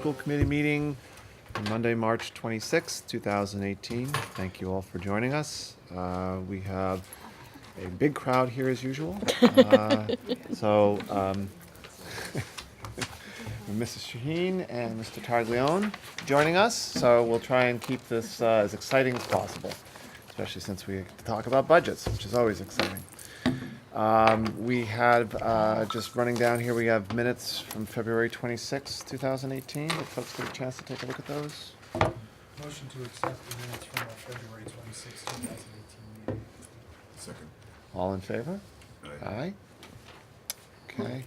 School Committee meeting on Monday, March 26th, 2018. Thank you all for joining us. We have a big crowd here as usual. Mrs. Shaheen and Mr. Targlione joining us, so we'll try and keep this as exciting as possible, especially since we get to talk about budgets, which is always exciting. We have, just running down here, we have minutes from February 26th, 2018. Did folks get a chance to take a look at those? Motion to accept the minutes from our February 26, 2018 meeting. Second. All in favor? Aye. Okay.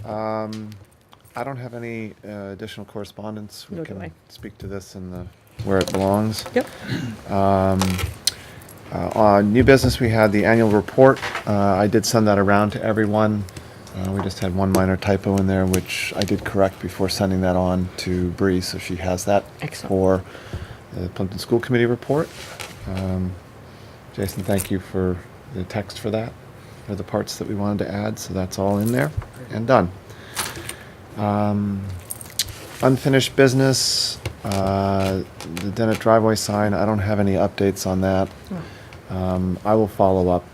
I don't have any additional correspondence. We Nor do can I. speak to this in the where it belongs. Yep. On new business, we had the annual report. I did send that around to everyone. We just had one minor typo in there, which I did correct before sending that on to Bree, so she has that Excellent. for the Plimpton School Committee report. Jason, thank you for the text for that, for the parts that we wanted to add, so that's all in there and done. Unfinished business, the Dennett driveway sign, I don't have any updates on that. I will follow up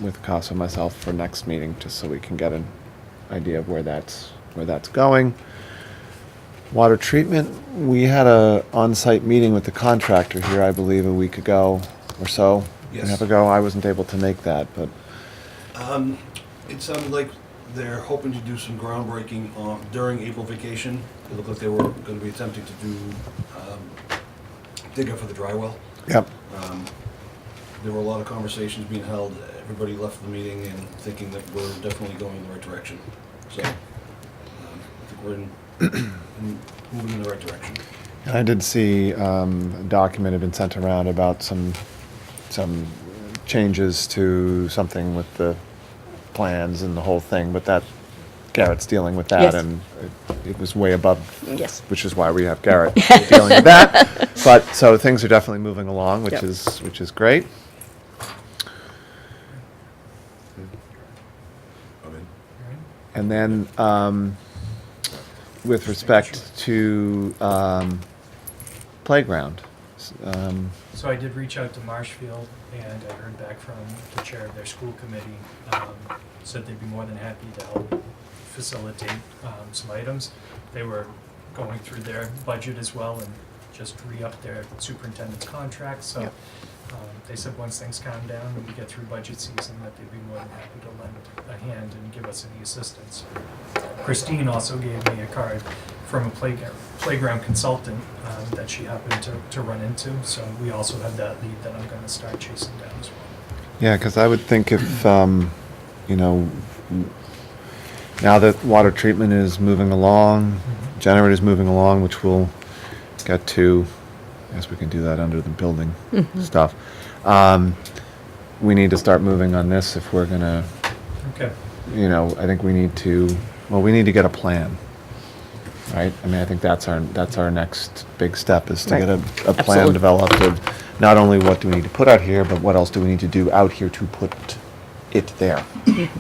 with Casa myself for next meeting, just so we can get an idea of where that's going. Water treatment, we had a on-site meeting with the contractor here, I believe, a week ago or so. Yes. A half ago, I wasn't able to make that, but It sounded like they're hoping to do some groundbreaking during April vacation. It looked like they were going to be attempting to do dig up for the dry well. yep. There were a lot of conversations being held. Everybody left the meeting and thinking that we're definitely going in the right direction. So I think we're moving in the right direction. And I did see a document had been sent around about some changes to something with the plans and the whole thing, but that Garrett's dealing with that, Yes. and it was way above, Yes. which is why we have Garrett dealing with that. But so things are definitely moving along, which Yep. is great. I'm in. And then with respect to playground. So I did reach out to Marshfield, and I heard back from the chair of their school committee. Said they'd be more than happy to help facilitate some items. They were going through their budget as well and just re-upped their superintendent's contract. So Yep. they said once things calm down and we get through budget season, that they'd be more than happy to lend a hand and give us any assistance. Christine also gave me a card from a playground consultant that she happened to run into. So we also have that lead that I'm going to start chasing down as well. Yeah, because I would think if, now that water treatment is moving along, generator's moving along, which we'll get to, I guess we can do that under the building stuff. We need to start moving on this if we're gonna, Okay. I think we need to get a plan, right? I mean, I think that's our next big step, is to Right. get a plan Absolutely. developed of not only what do we need to put out here, but what else do we need to do out here to put it there?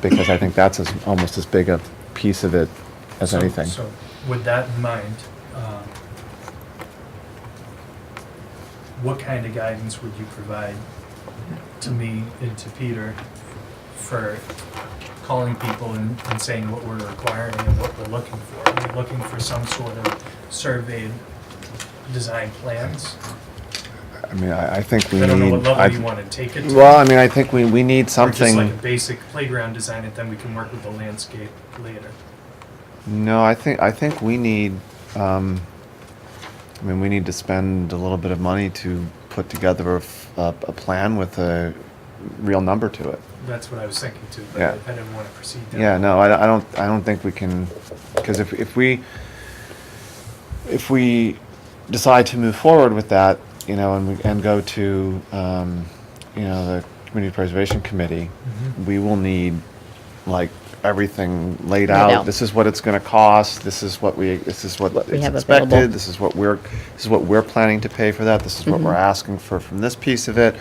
Because I think that's almost as big a piece of it as anything. So with that in mind, what kind of guidance would you provide to me and to Peter for calling people and saying what we're requiring and what we're looking for? Are we looking for some sort of surveyed design plans? I mean, I think we I don't know what need. level you want to take it to. Well, I mean, I think we need Or just like a something. basic playground design, and then we can work with the landscape later. No, I think we need. We need to spend a little bit of money to put together a plan with a real number to it. That's what I was thinking too, but Yeah. I didn't want to proceed that. Yeah, no, I don't think we can, because if we decide to move forward with that, and go to, the Community Preservation Committee, Mhm. we will need, like, everything laid Laid out. out. This is what it's gonna cost, this is what we it's have expected, available. this is what we're planning to pay for that, this is what we're asking for from this piece of it.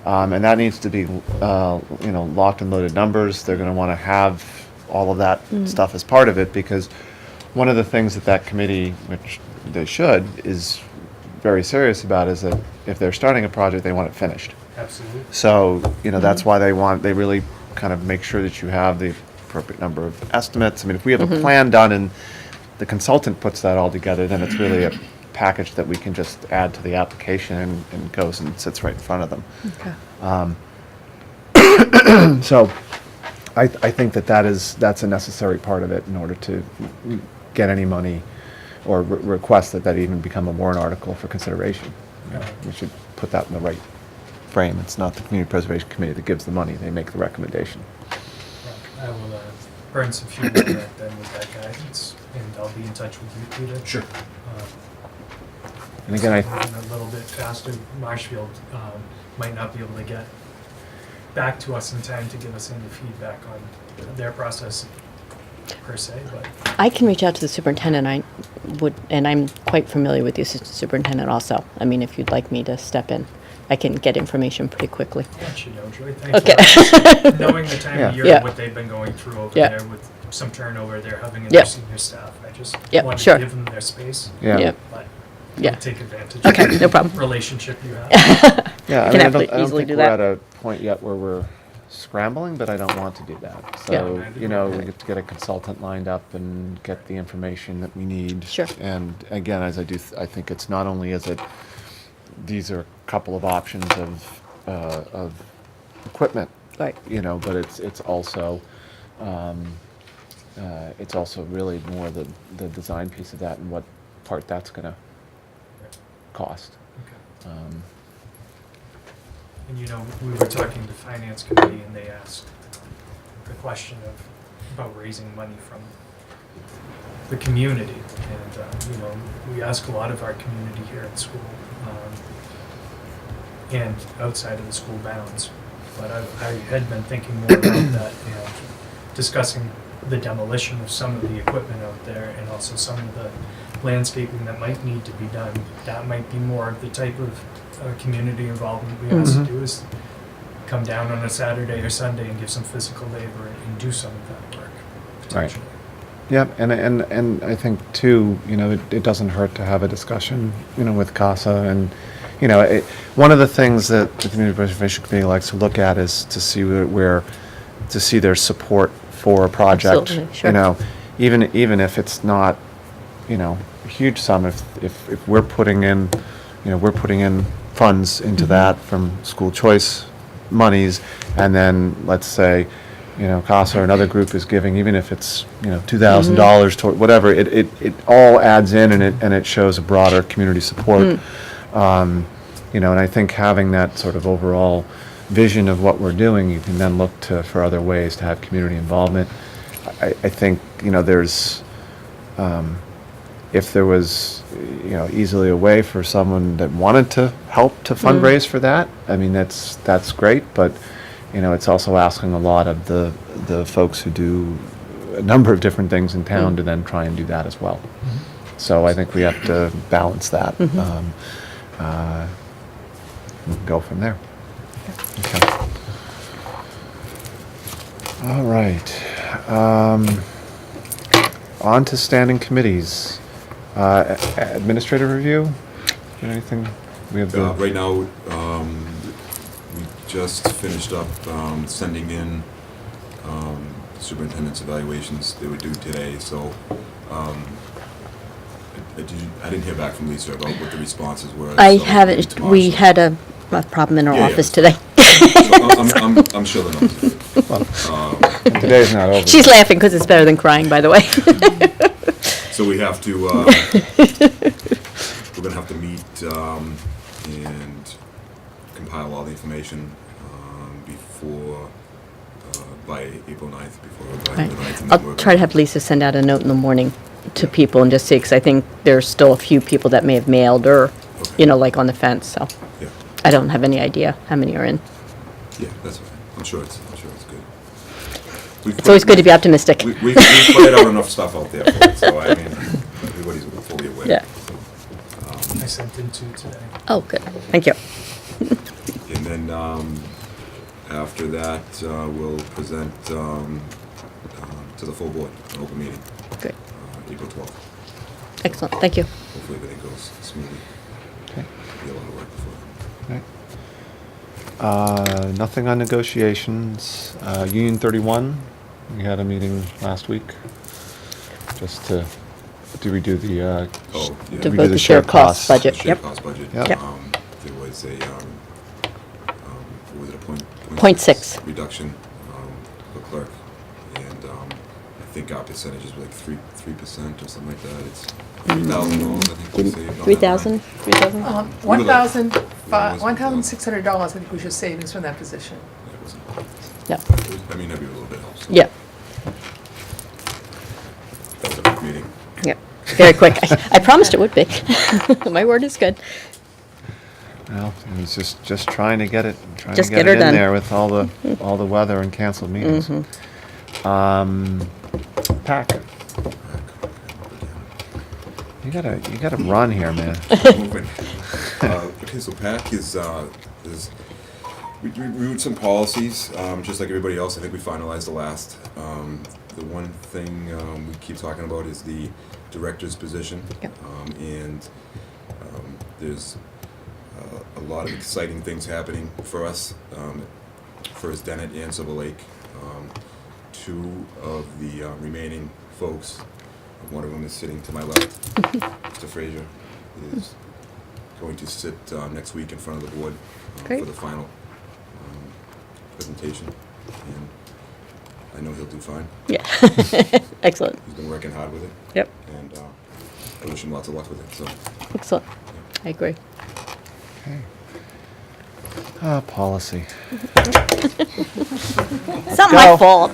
And that needs to be, locked and loaded numbers. They're gonna wanna have all of that stuff as part of it, because one of the things that committee, which they should, is very serious about is that if they're starting a project, they want it finished. Absolutely. So, that's why they really kind of make sure that you have the appropriate number of estimates. I mean, if we have a plan done and the consultant puts that all together, then it's really a package that we can just add to the application and goes and sits right in front of them. Okay. So I think that's a necessary part of it in order to get any money or request that even become a warrant article for consideration. We should put that in the right frame. It's not the Community Preservation Committee that gives the money. They make the recommendation. I will burn some fuel then with that guidance, and I'll be in touch with you, Peter. Sure. And again, Moving a little bit faster, Marshfield might not be able to get back to us in time to give us any feedback on their process per se, but I can reach out to the superintendent. And I'm quite familiar with the assistant superintendent also. I mean, if you'd like me to step in, I can get information pretty quickly. I'll let you know, Joy. Thanks Okay. for knowing the time of year Yeah. and what they've been going through over Yeah. there with some turnover they're having in Yeah. their senior staff. I just Yeah, wanted sure. to give them their space, Yeah. Yeah. but Yeah. take advantage Okay, of no problem. the relationship you have. Yeah, I I can mean, I absolutely don't easily think do we're that. at a point yet where we're scrambling, but I don't want to do that. So, Yeah. we get to get a consultant lined up and get the information that we need. Sure. And again, as I do, I think it's not only is it, these are a couple of options of equipment, Right. but it's also, really more the design piece of that and what part that's gonna cost. Okay. Um, And we were talking to Finance Committee and they asked the question about raising money from the community. And, we ask a lot of our community here at school and outside of the school bounds. But I had been thinking more about that and discussing the demolition of some of the equipment out there and also some of the landscaping that might need to be done. That might be more of the type of community involvement we ask to do, is come down on a Saturday or Sunday and give some physical labor and do some of that work, potentially. Yeah, and I think too, it doesn't hurt to have a discussion, with CASA, and one of the things that the Community Preservation Committee likes to look at is to see to see their support for a project. Absolutely, sure. Even if it's not, a huge sum, if we're putting in, funds into that from school choice monies, and then let's say, CASA or another group is giving, even if it's, $2,000 toward whatever, it all adds in and it shows a broader community support. And I think having that sort of overall vision of what we're doing, you can then look for other ways to have community involvement. I think, there's, if there was, easily a way for someone that wanted to help to fundraise for that, I mean, that's great, but, it's also asking a lot of the folks who do a number of different things in town to then try and do that as well. So I think we have to balance that. We can go from there. Okay. All right. On to standing committees. Administrative review? Anything? We have the. Right now, we just finished up sending in superintendent's evaluations. They were due today, so I didn't hear back from Lisa about what the responses were. I so haven't. tomorrow, We so- had a problem in our Yeah, office yeah. today. So I'm sure they're not. Today's not over. She's laughing because it's better than crying, by the way. So we have to, we're gonna have to meet and compile all the information before, by April 9th, before by the 9th. and then I'll we're try to gonna- have Lisa send out a note in the morning to people and just see, because I think there's still a few people that may have mailed or, Okay. like on the fence, so. Yeah, I don't have any idea how many are in. yeah, that's fine. I'm sure it's good. It's always good to be optimistic. We've put out enough stuff out there for it, so I mean, everybody's fully aware. Yeah. I sent in two today. Oh, good. Thank you. And then, after that, we'll present, to the full board, an open meeting. Good. April 12th. Excellent, thank you. Hopefully everything goes smoothly. Okay. Be a lot of work before then. Right. Nothing on negotiations. Union 31, we had a meeting last week, just to, do we do the, Oh, yeah. To we vote do the share cost The budget, shared yep. cost budget. Yep. Yep. There was a, what was it, a point? 0.6. Reduction, for clerk, and, I think our percentage is like 3% or something like that. It's $3,000, I think we saved on that 3,000? line. 3,000? We were like- $1,600, I think we should savings from that position. It wasn't- No, I mean, every little bit helps. yeah, That was a quick meeting. yeah, very quick. I promised it would be. My word is good. well, it was just trying to get it, trying to Just get get it her in done. there with all the weather and canceled meetings. PAC, you gotta run here, man. Moving. Okay, so PAC is we reviewed some policies, just like everybody else. I think we finalized the last. The one thing we keep talking about is the director's position. Yep. And there's a lot of exciting things happening for us. First, Dennett and Silver Lake. Two of the remaining folks, one of them is sitting to my left, Mr. Frazier, is going to sit next week in front of the board for Great. the final presentation. And I know he'll do fine. Yeah, excellent, He's been working hard with it. yep, And I wish him lots of luck with it. So, excellent. I agree. Okay. Policy. It's not go. my fault.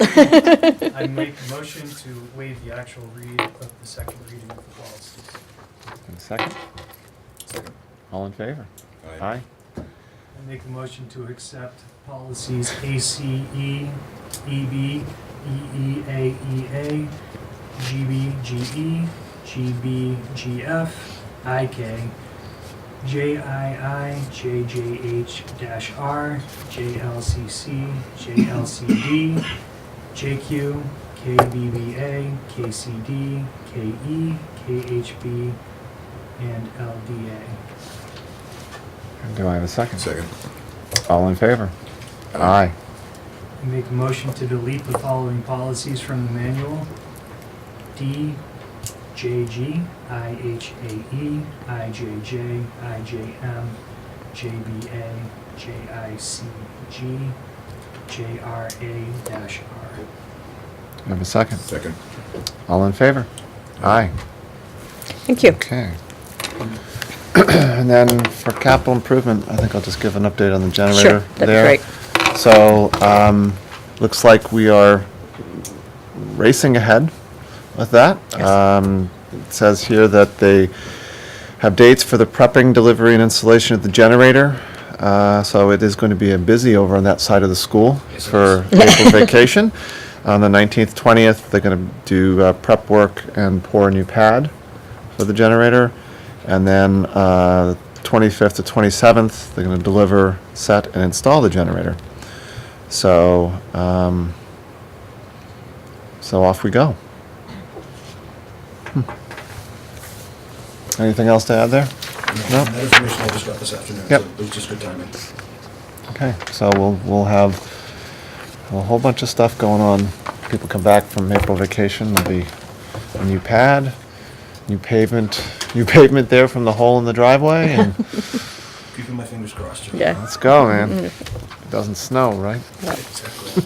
I make a motion to waive the actual read of the second reading of the policies. And a second, second. all in favor? Aye. I make a motion to accept policies ACE, EB, EEAEA, GBGE, GBGF, IK, JII, JJH-R, JLCC, JLCD, JQ, KBBA, KCD, KE, KHB, and LDA. Do I have a second? Second. All in favor? Aye. I make a motion to delete the following policies from the manual. D, JG, IHAE, IJJ, IJM, JBA, JICG, JRA-R. Do I have a second? Second. All in favor? Aye. Thank you. Okay. And then for capital improvement, I think I'll just give an update on the generator Sure, there. that'd be great. So, looks like we are racing ahead with that. Yes. It says here that they have dates for the prepping, delivery, and installation of the generator. So it is going to be a busy over on that side of the school Yes, it for is. April vacation. On the 19th, 20th, they're going to do prep work and pour a new pad for the generator. And then 25th to 27th, they're going to deliver, set, and install the generator. So, so off we go. Anything else to add there? No? That information I just got this afternoon, so Yep. it was just good timing. Okay, so we'll have a whole bunch of stuff going on. People come back from April vacation, there'll be a new pad, new pavement there from the hole in the driveway, and Keeping my fingers crossed. Joe. Yeah. let's go, man. It doesn't snow, right? Exactly.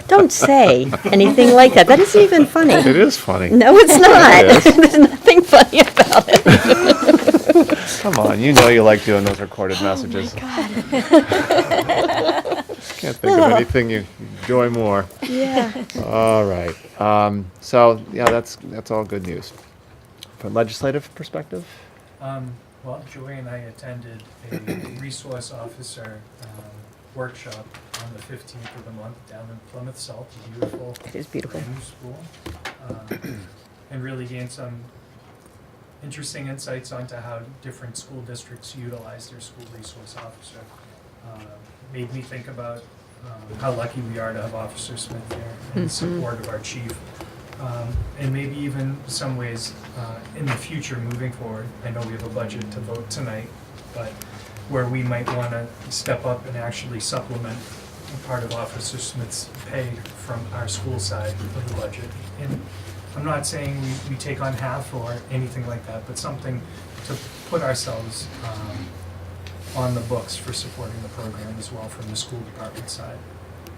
Don't say anything like that. That isn't even funny. It is funny. No, it's not. It is. There's nothing funny about it. Come on, you know you like doing those recorded messages. Can't think of anything you enjoy more. Yeah. All right. So yeah, that's all good news. From legislative perspective, Well, Joy and I attended a resource officer workshop on the 15th of the month down in Plymouth Salt, a beautiful It is beautiful. brand new school, and really gained some interesting insights onto how different school districts utilize their school resource officer. Made me think about how lucky we are to have Officer Smith there and the support of our chief. And maybe even some ways in the future moving forward. I know we have a budget to vote tonight, but where we might want to step up and actually supplement part of Officer Smith's pay from our school side of the budget. And I'm not saying we take on half or anything like that, but something to put ourselves on the books for supporting the program as well from the school department side.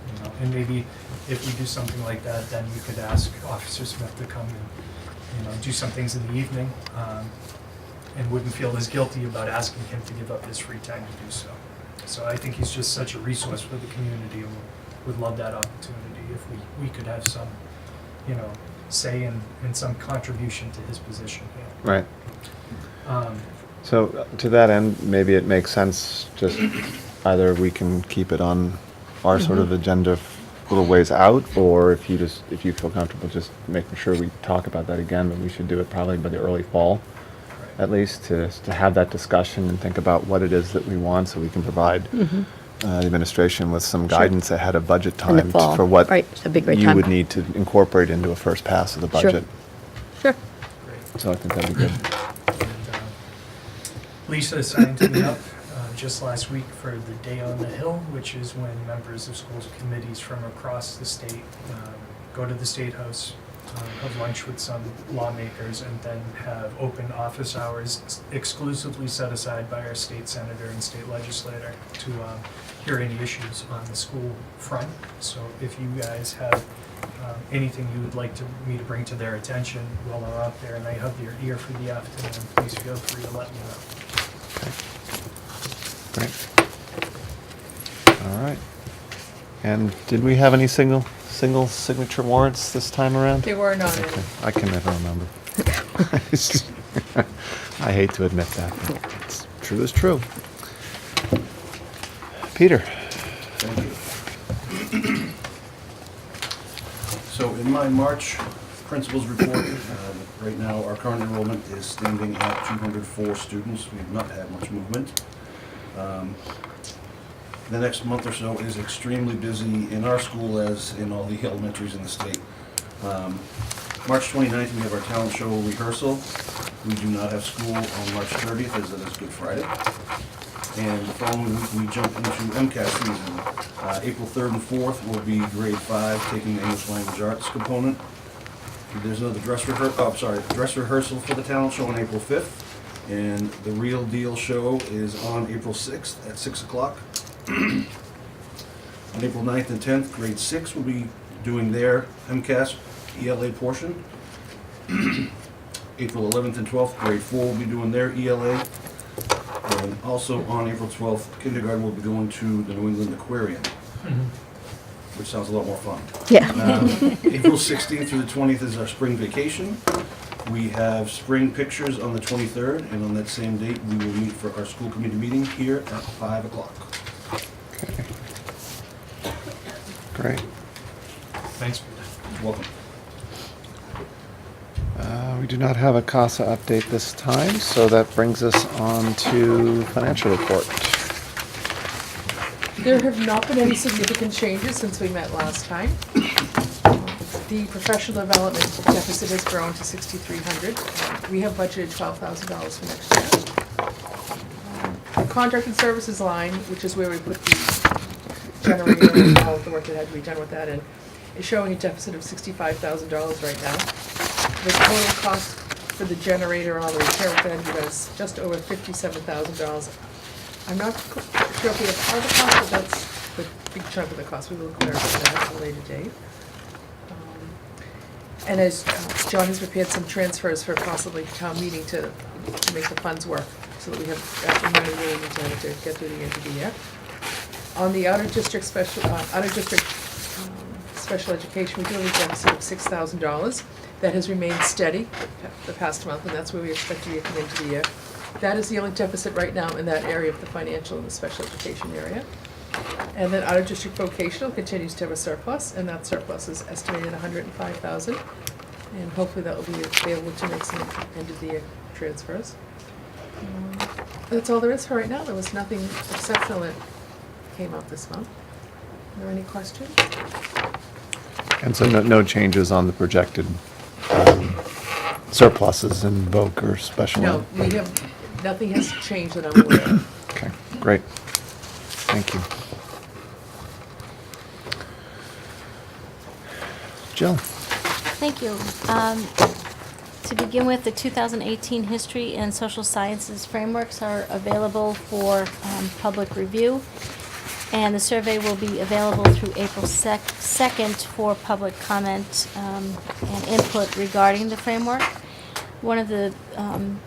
You know, and maybe if we do something like that, then we could ask Officer Smith to come and, do some things in the evening, and wouldn't feel as guilty about asking him to give up his free time to do so. So I think he's just such a resource for the community, and would love that opportunity if we could have some, say and some contribution to his position here. Right. Um, So to that end, maybe it makes sense just either we can keep it on our sort of agenda a little ways out, or if you feel comfortable just making sure we talk about that again, but we should do it probably by the early fall, at least to have that discussion and think about what it is that we want, so we can provide the administration with some guidance ahead of budget In the time fall. for what Right, that'd be a great you time. would need to incorporate into a first pass of the Sure. budget. Sure. Great. So I think that'd be good. And, Lisa signed me up just last week for the Day on the Hill, which is when members of schools committees from across the state go to the State House, have lunch with some lawmakers, and then have open office hours exclusively set aside by our state senator and state legislator to hear any issues on the school front. So if you guys have anything you would like me to bring to their attention while I'm out there and I have your ear for the afternoon, please feel free to let me know. Great. All right. And did we have any single signature warrants this time around? There were none. Okay. I can never remember. I hate to admit that, but it's true is true. Peter. Thank you. So in my March principals report, right now our current enrollment is standing at 204 students. We have not had much movement. The next month or so is extremely busy in our school as in all the elementaries in the state. March 29th, we have our talent show rehearsal. We do not have school on March 30th, as it is Good Friday. And the following week, we jump into MCAS season. April 3rd and 4th will be grade 5, taking the English language arts component. There's another dress rehearsal for the talent show on April 5th. And the Real Deal show is on April 6th at 6 o'clock. On April 9th and 10th, grade 6 will be doing their MCAS ELA portion. April 11th and 12th, grade 4 will be doing their ELA. And also on April 12th, kindergarten will be going to the New England Aquarium, which sounds a lot more fun. Yeah. April 16th through the 20th is our spring vacation. We have spring pictures on the 23rd, and on that same date, we will meet for our school committee meeting here at 5 o'clock. Okay. Great. Thanks, Peter. You're welcome. We do not have a CASA update this time, so that brings us on to financial report. There have not been any significant changes since we met last time. The professional development deficit has grown to $6,300. We have budgeted $12,000 for next year. Contract and services line, which is where we put the generator and all of the work that had to be done with that in, is showing a deficit of $65,000 right now. The total cost for the generator and all the repair with that is just over $57,000. I'm not sure if we have all the cost, but that's the big chunk of the cost. We will clarify that at a later date. And as John has prepared some transfers for possibly town meeting to make the funds work, so that we have money where we need to get through the end of the year. On the out-of-district special education, we do have a deficit of $6,000. That has remained steady the past month, and that's where we expect to be at the end of the year. That is the only deficit right now in that area of the financial and the special education area. And then out-of-district vocational continues to have a surplus, and that surplus is estimated at $105,000. And hopefully that will be available to make some end-of-the-year transfers. That's all there is for right now. There was nothing exceptional that came out this month. Are there any questions? And so no changes on the projected surpluses in voc or special No, ed? we have, nothing has changed that I'm aware of. Okay, great. Thank you. Jill? Thank you. To begin with, the 2018 History and Social Sciences frameworks are available for public review, and the survey will be available through April 2nd for public comment and input regarding the framework. One of the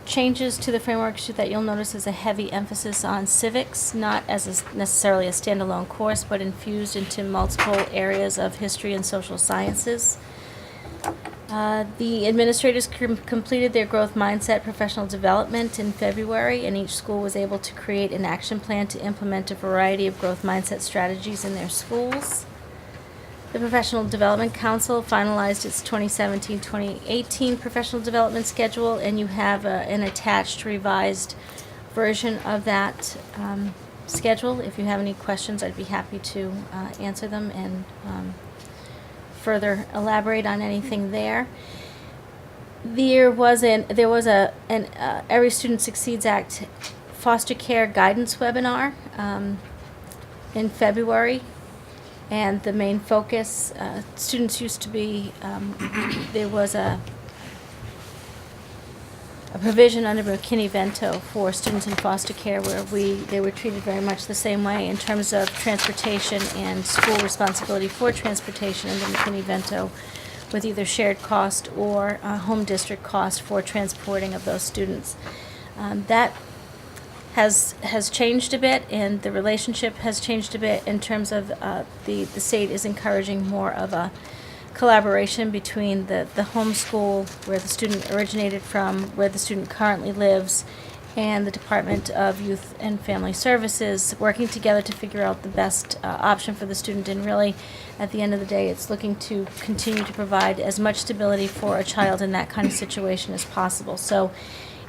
changes to the frameworks that you'll notice is a heavy emphasis on civics, not as necessarily a standalone course, but infused into multiple areas of history and social sciences. The administrators completed their growth mindset professional development in February, and each school was able to create an action plan to implement a variety of growth mindset strategies in their schools. The Professional Development Council finalized its 2017-2018 professional development schedule, and you have an attached revised version of that schedule. If you have any questions, I'd be happy to answer them and further elaborate on anything there. There was an Every Student Succeeds Act foster care guidance webinar in February, and the main focus, students used to be, there was a provision under McKinney-Vento for students in foster care where they were treated very much the same way in terms of transportation and school responsibility for transportation under McKinney-Vento, with either shared cost or home district cost for transporting of those students. That has changed a bit, and the relationship has changed a bit in terms of the state is encouraging more of a collaboration between the home school where the student originated from, where the student currently lives, and the Department of Youth and Family Services, working together to figure out the best option for the student. And really, at the end of the day, it's looking to continue to provide as much stability for a child in that kind of situation as possible. So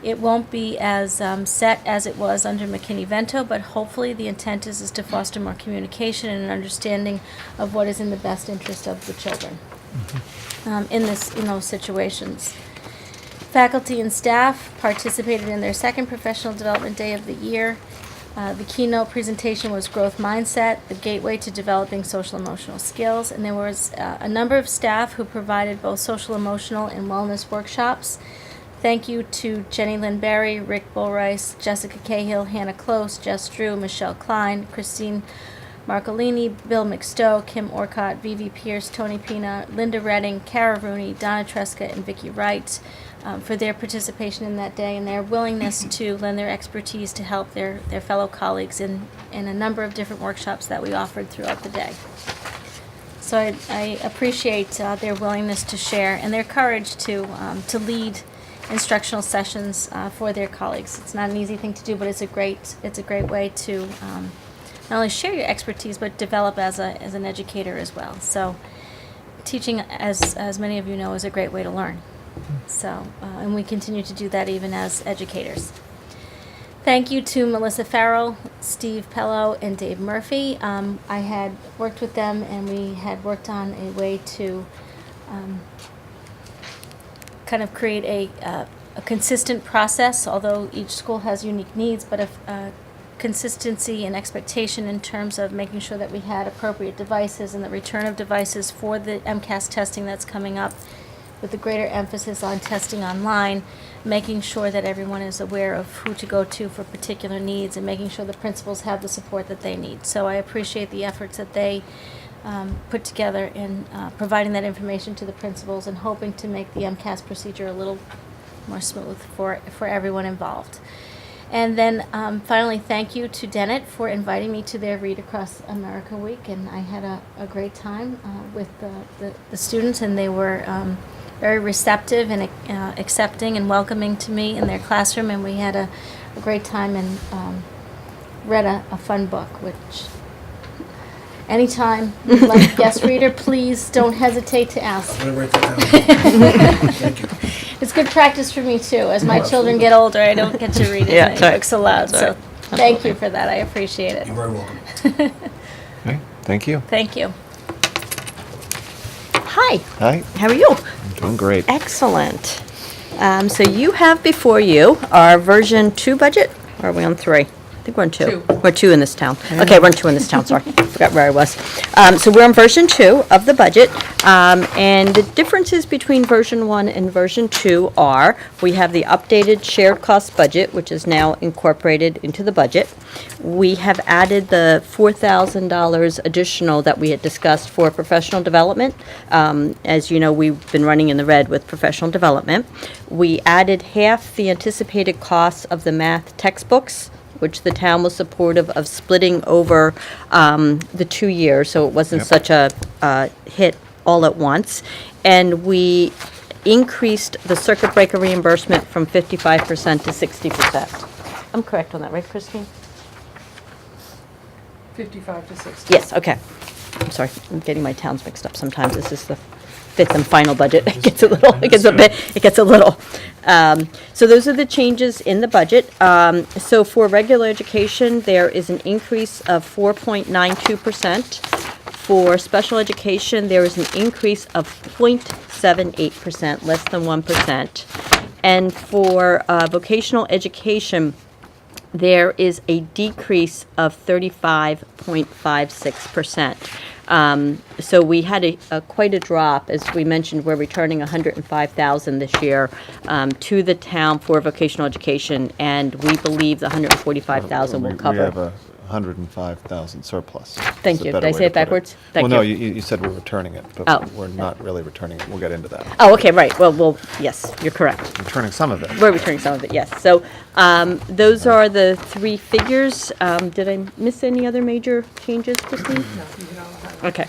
it won't be as set as it was under McKinney-Vento, but hopefully the intent is to foster more communication and an understanding of what is in the best interest of the children in those situations. Faculty and staff participated in their second professional development day of the year. The keynote presentation was Growth Mindset, the Gateway to Developing Social Emotional Skills, and there was a number of staff who provided both social emotional and wellness workshops. Thank you to Jenny Lynn Berry, Rick Bullrice, Jessica Cahill, Hannah Close, Jess Drew, Michelle Klein, Christine Marcolini, Bill McStowe, Kim Orcott, Vivi Pierce, Tony Pina, Linda Redding, Cara Rooney, Donna Tresca, and Vicki Wright for their participation in that day and their willingness to lend their expertise to help their fellow colleagues in a number of different workshops that we offered throughout the day. So I appreciate their willingness to share and their courage to lead instructional sessions for their colleagues. It's not an easy thing to do, but it's a great way to not only share your expertise, but develop as an educator as well. So teaching, as many of you know, is a great way to learn. So, and we continue to do that even as educators. Thank you to Melissa Farrell, Steve Pello, and Dave Murphy. I had worked with them, and we had worked on a way to kind of create a consistent process, although each school has unique needs, but a consistency and expectation in terms of making sure that we had appropriate devices and the return of devices for the MCAS testing that's coming up, with a greater emphasis on testing online, making sure that everyone is aware of who to go to for particular needs, and making sure the principals have the support that they need. So I appreciate the efforts that they put together in providing that information to the principals and hoping to make the MCAS procedure a little more smooth for everyone involved. And then finally, thank you to Dennett for inviting me to their Read Across America Week, and I had a great time with the students, and they were very receptive and accepting and welcoming to me in their classroom, and we had a great time and read a fun book, which anytime you'd like a guest reader, please don't hesitate to ask. I'm gonna write that down. Thank you. It's good practice for me too. As my children get older, I don't get to read as Yeah, many right. books aloud. That's So right. thank you for that. I appreciate it. You're very welcome. Okay, thank you. Thank you. Hi, Hi, how are you? doing great. Excellent. So you have before you our version 2 budget, or are we on 3? I think we're on 2. Two. We're 2 in this town. Okay, we're on 2 in this town, sorry. Forgot where I was. So we're on version 2 of the budget. And the differences between version 1 and version 2 are, we have the updated shared cost budget, which is now incorporated into the budget. We have added the $4,000 additional that we had discussed for professional development. As you know, we've been running in the red with professional development. We added half the anticipated costs of the math textbooks, which the town was supportive of splitting over the 2 years, so it wasn't Yep. such a hit all at once. And we increased the circuit breaker reimbursement from 55% to 60%. I'm correct on that, right, Christine? 55 to 60. Yes, okay. I'm sorry, I'm getting my towns mixed up sometimes. This is the fifth and final budget. It gets a little, it gets a bit, it gets a little. So those are the changes in the budget. So for regular education, there is an increase of 4.92%. For special education, there is an increase of 0.78%, less than 1%. And for vocational education, there is a decrease of 35.56%. So we had quite a drop. As we mentioned, we're returning $105,000 this year to the town for vocational education, and we believe the $145,000 will We cover. have a 105,000 surplus. Thank Is a you. better Did I way say to it put backwards? Thank Well, no, you. you said we're returning it, but Oh. we're not really returning it. We'll get into that. Oh, okay, right. Well, yes, you're correct. Returning some of it. We're returning some of it, yes. So those are the 3 figures. Did I miss any other major changes, Christine? No, you can all have it. Okay.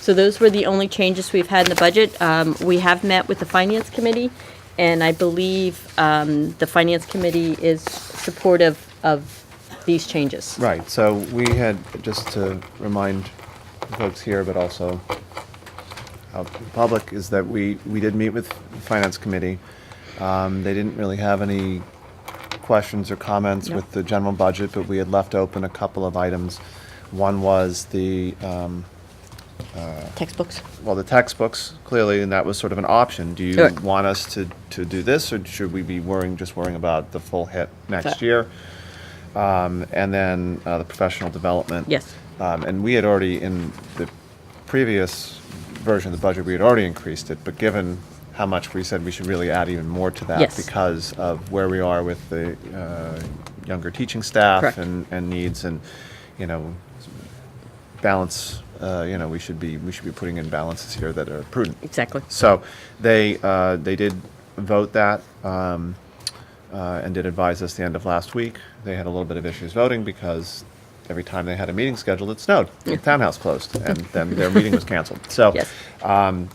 So those were the only changes we've had in the budget. We have met with the Finance Committee, and I believe the Finance Committee is supportive of these changes. Right, so we had, just to remind folks here, but also out to the public, is that we did meet with the Finance Committee. They didn't really have any questions or comments No. with the general budget, but we had left open a couple of items. One was the, Textbooks? well, the textbooks, clearly, and that was sort of an option. Do you Sure. want us to do this, or should we be just worrying about the full hit next Sure. year? And then the professional development. Yes. And we had already, in the previous version of the budget, we had already increased it, but given how much we said we should really add even more to that Yes. because of where we are with the younger teaching staff Correct. and needs and, balance, we should be putting in balances here that are prudent. Exactly. So they did vote that and did advise us the end of last week. They had a little bit of issues voting because every time they had a meeting scheduled, it snowed. The townhouse closed, and then their meeting was canceled. So Yes.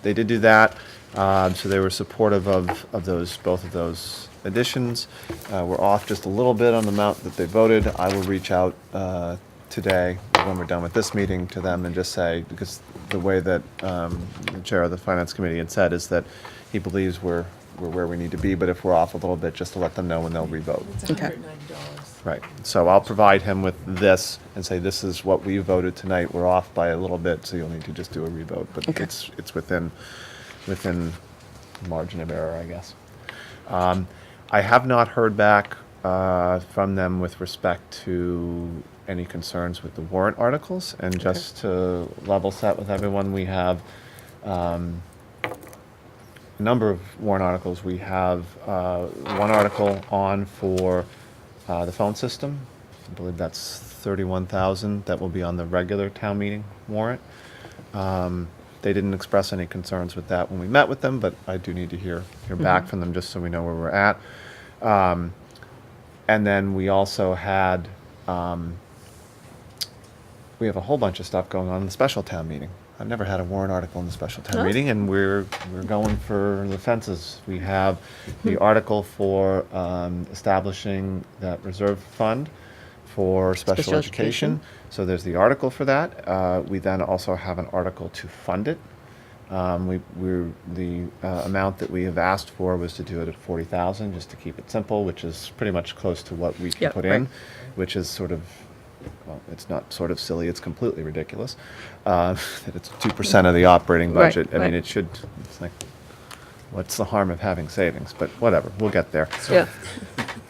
they did do that. So they were supportive of both of those additions. We're off just a little bit on the amount that they voted. I will reach out today when we're done with this meeting to them and just say, because the way that the chair of the finance committee had said is that he believes we're where we need to be, but if we're off a little bit, just to let them know when they'll revote. It's Okay. $190. Right, so I'll provide him with this and say, this is what we voted tonight, we're off by a little bit, so you'll need to just do a revote, but Okay. it's within margin of error, I guess. I have not heard back from them with respect to any concerns with the warrant articles, and just to level set with everyone, we have a number of warrant articles. We have one article on for the phone system. I believe that's 31,000. That will be on the regular town meeting warrant. They didn't express any concerns with that when we met with them, but I do need to hear back from them just so we know where we're at. And then we also had, we have a whole bunch of stuff going on in the special town meeting. I've never had a warrant article in the special town Oh. meeting, and we're going for the fences. We have the article for establishing that reserve fund for special Special education. education. So there's the article for that. We then also have an article to fund it. The amount that we have asked for was to do it at 40,000, just to keep it simple, which is pretty much close to what we can Yep, put right. in, which is sort of well, it's not sort of silly, it's completely ridiculous, that it's 2% of the operating Right, budget. I right. mean, it's like, what's the harm of having savings? But whatever, we'll get there. Yeah.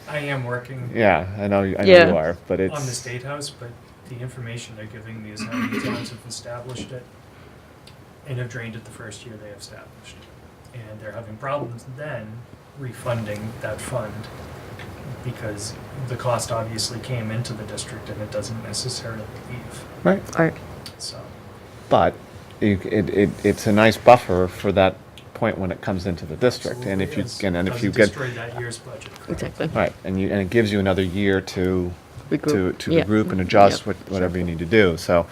I am working Yeah, I know you Yeah. are, but it's. on the State House, but the information they're giving me is how many towns have established it and have drained it the first year they established it. And they're having problems then refunding that fund because the cost obviously came into the district and it doesn't necessarily leave, Right. All right. so. But it's a nice buffer for that point when it comes into the district. And if you, Absolutely, and yes. if you Doesn't get, destroy that year's budget. Exactly. right, and it gives you another year to Regroup. to Yeah. regroup and adjust Yep. whatever you need to do. So,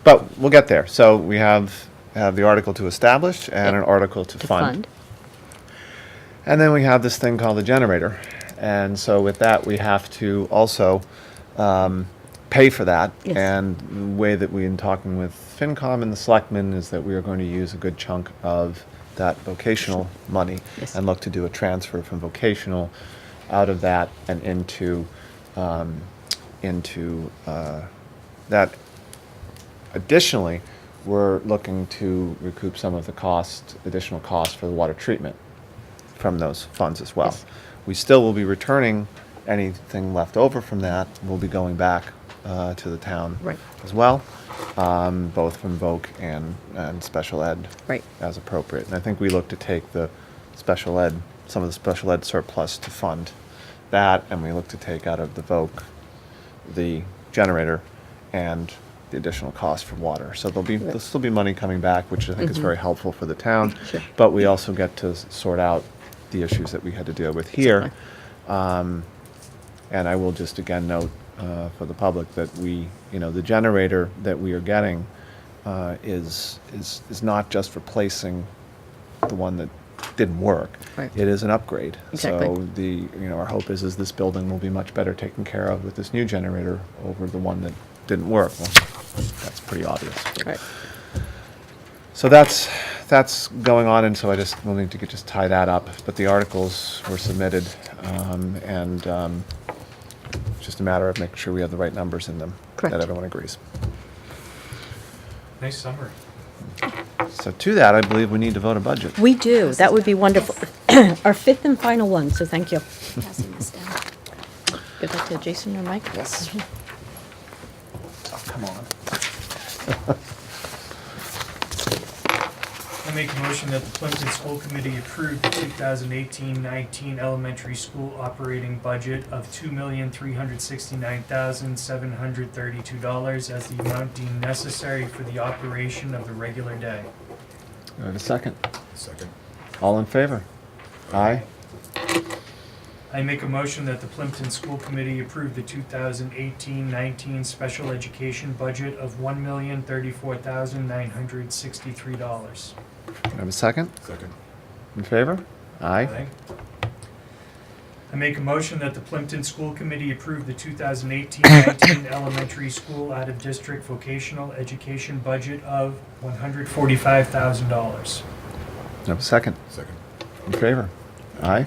but we'll get there. So we have the article to establish and an article to To fund. And then we have this thing called the generator. And so with that, we have to also pay for that. Yes. And the way that we've been talking with FinCom and the selectmen is that we are going to use a good chunk of that vocational money Yes. and look to do a transfer from vocational out of that and into that. Additionally, we're looking to recoup some of the additional cost for the water treatment from those funds as well. Yes. We still will be returning anything left over from that. We'll be going back to the town Right. as well, both from voc and special ed Right. as appropriate. And I think we look to take the special ed, some of the special ed surplus to fund that, and we look to take out of the voc the generator and the additional cost for water. So there'll still be money coming back, which I think is very helpful for the town. Sure. But we also get to sort out the issues that we had to deal with here. And I will just again note for the public that the generator that we are getting is not just replacing the one that didn't work. Right. It is an upgrade. Exactly. So our hope is this building will be much better taken care of with this new generator over the one that didn't work. Well, that's pretty obvious. All right. So that's going on, and so I just will need to just tie that up. But the articles were submitted, and it's just a matter of making sure we have the right numbers in them. Correct. That everyone agrees. Nice summary. So to that, I believe we need to vote a budget. We do. That would be wonderful. Our fifth and final one, so thank you. Passing this down. Give that to Jason or Mike? Yes. Oh, come on. I make a motion that the Plimpton School Committee approve the 2018-19 elementary school operating budget of $2,369,732 as the amount deemed necessary for the operation of the regular day. Do I have a second? Second. All in favor? Aye. I make a motion that the Plimpton School Committee approve the 2018-19 special education budget of $1,034,963. Do I have a second? Second. In favor? Aye. I make a motion that the Plimpton School Committee approve the 2018-19 elementary school out-of-district vocational education budget of $145,000. Do I have a second? Second. In favor? Aye.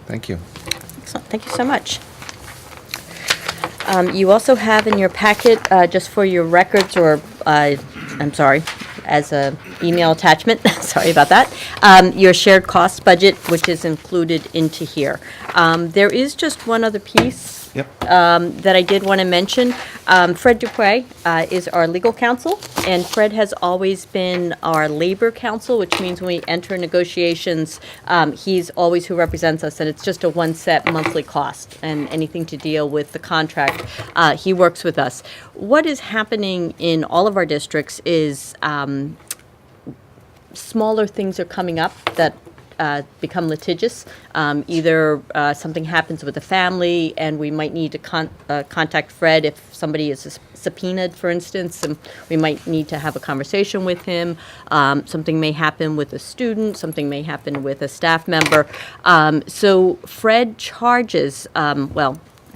Thank you. Excellent. Thank you so much. You also have in your packet, just for your records, or, I'm sorry, as a email attachment, sorry about that, your shared cost budget, which is included into here. There is just one other piece Yep. that I did want to mention. Fred Dupre is our legal counsel, and Fred has always been our labor counsel, which means when we enter negotiations, he's always who represents us, and it's just a one-set monthly cost, and anything to deal with the contract, he works with us. What is happening in all of our districts is smaller things are coming up that become litigious. Either something happens with a family and we might need to contact Fred if somebody is subpoenaed, for instance, and we might need to have a conversation with him. Something may happen with a student, something may happen with a staff member. So Fred charges,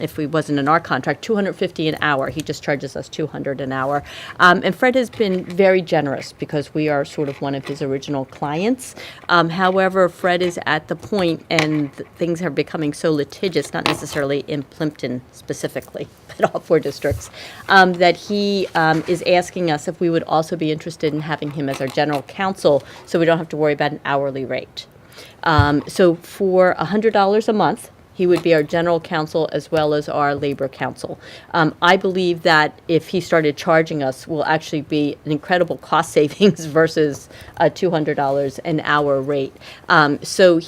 if we wasn't in our contract, $250 an hour. He just charges us $200 an hour. And Fred has been very generous because we are sort of one of his original clients. However, Fred is at the point, and things are becoming so litigious, not necessarily in Plimpton specifically, but all 4 districts, that he is asking us if we would also be interested in having him as our general counsel, so we don't have to worry about an hourly rate. So for $100 a month, he would be our general counsel as well as our labor counsel. I believe that if he started charging us, will actually be an incredible cost savings versus a $200 an hour rate. So